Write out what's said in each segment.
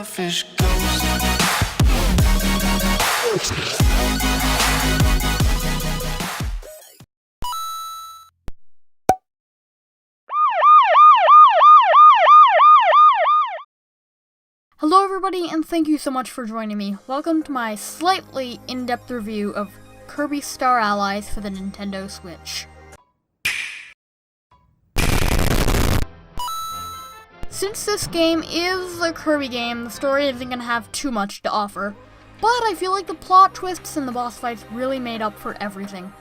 selfish ghost. Hello everybody, and thank you so much for joining me. Welcome to my slightly in-depth review of Kirby Star Allies for the Nintendo Switch. Since this game is a Kirby game, the story isn't going to have too much to offer, but I feel like the plot twists and the boss fights really made up for everything.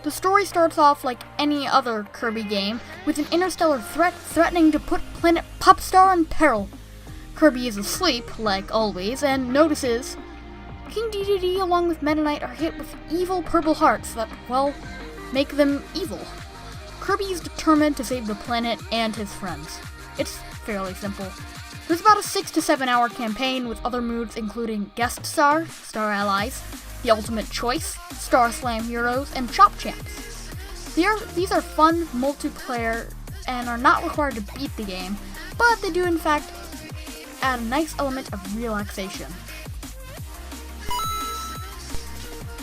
The story starts off like any other Kirby game, with an interstellar threat threatening to put planet Popstar in peril. Kirby is asleep, like always, and notices King Dedede along with Meta Knight are hit with evil purple hearts that, well, make them evil. Kirby is determined to save the planet and his friends. It's fairly simple. There's about a 6 to 7 hour campaign with other moves including Guest Star, Star Allies, The Ultimate Choice, Star Slam Heroes, and Chop Champs. These are fun multiplayer and are not required to beat the game, but they do in fact add a nice element of relaxation.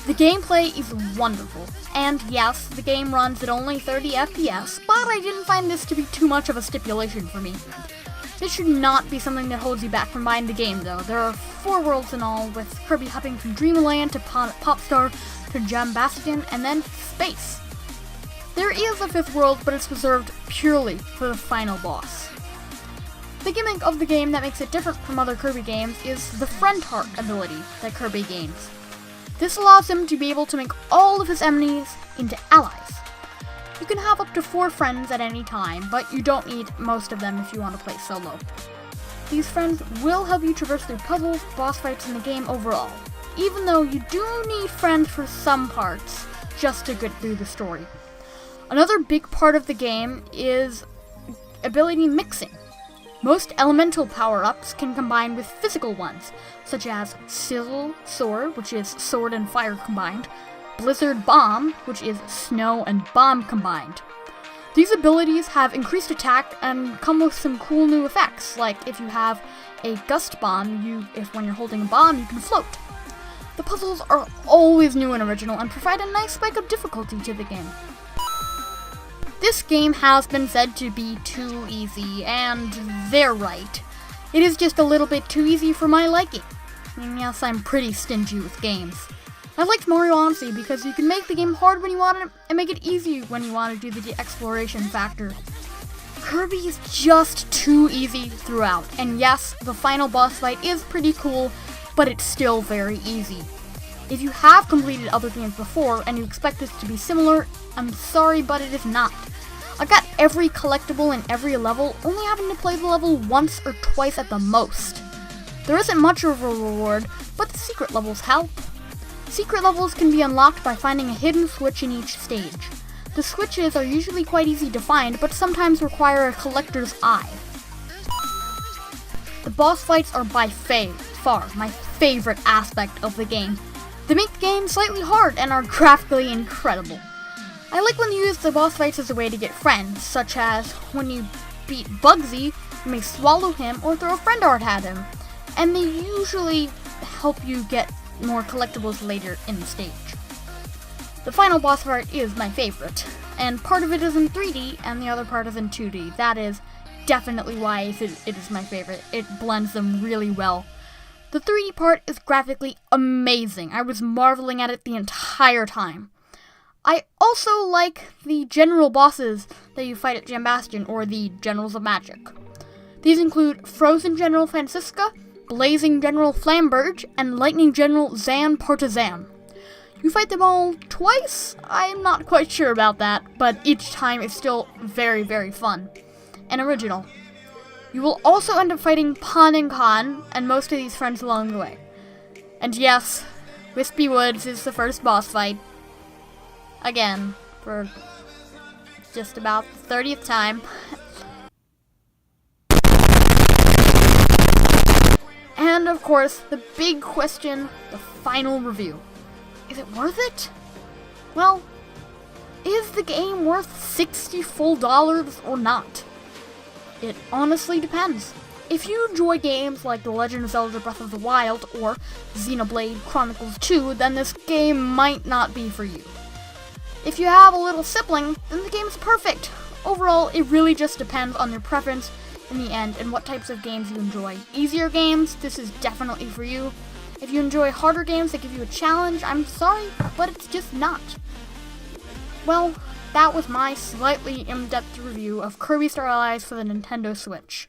The gameplay is wonderful, and yes, the game runs at only 30 FPS, but I didn't find this to be too much of a stipulation for me. This should not be something that holds you back from buying the game though. There are 4 worlds in all, with Kirby hopping from Dreamland to Popstar to Gem Bastion, and then space. There is a 5th world, but it's reserved purely for the final boss. The gimmick of the game that makes it different from other Kirby games is the Friend Heart ability that Kirby gains. This allows him to be able to make all of his enemies into allies. You can have up to 4 friends at any time, but you don't need most of them if you want to play solo. These friends will help you traverse through puzzles, boss fights, in the game overall, even though you do need friends for some parts just to get through the story. Another big part of the game is ability mixing. Most elemental power-ups can combine with physical ones, such as Sizzle Sword, which is sword and fire combined, Blizzard Bomb, which is snow and bomb combined. These abilities have increased attack and come with some cool new effects, like if you have a Gust Bomb, when you're holding a bomb, you can float. The puzzles are always new and original and provide a nice spike of difficulty to the game. This game has been said to be too easy, and they're right. It is just a little bit too easy for my liking. And yes, I'm pretty stingy with games. I liked Mario Odyssey because you can make the game hard when you want it, and make it easy when you want to do the exploration factor. Kirby is just too easy throughout, and yes, the final boss fight is pretty cool, but it's still very easy. If you have completed other games before, and you expect this to be similar, I'm sorry, but it is not. I got every collectible in every level, only having to play the level once or twice at the most. There isn't much of a reward, but the secret levels help. Secret levels can be unlocked by finding a hidden switch in each stage. The switches are usually quite easy to find, but sometimes require a collector's eye. The boss fights are by far my favorite aspect of the game. They make the game slightly hard and are graphically incredible. I like when you use the boss fights as a way to get friends, such as when you beat Bugsy, you may swallow him or throw a friend art at him, and they usually help you get more collectibles later in the stage. The final boss fight is my favorite, and part of it is in 3D and the other part is in 2D. That is definitely why it is my favorite. It blends them really well. The 3D part is graphically amazing. I was marveling at it the entire time. I also like the general bosses that you fight at Gem Bastion, or the Generals of Magic. These include Frozen General Francisca, Blazing General Flamberge, and Lightning General Zan Partizan. You fight them all twice? I'm not quite sure about that, but each time is still very, very fun and original. You will also end up fighting Pon and Con and most of these friends along the way. And yes, Wispy Woods is the first boss fight. Again, for just about the 30th time. And of course, the big question, the final review. Is it worth it? Well, is the game worth $60 full or not? It honestly depends. If you enjoy games like The Legend of Zelda Breath of the Wild or Xenoblade Chronicles 2, then this game might not be for you. If you have a little sibling, then the game's perfect. Overall, it really just depends on your preference in the end and what types of games you enjoy. Easier games, this is definitely for you. If you enjoy harder games that give you a challenge, I'm sorry, but it's just not. Well, that was my slightly in-depth review of Kirby Star Allies for the Nintendo Switch.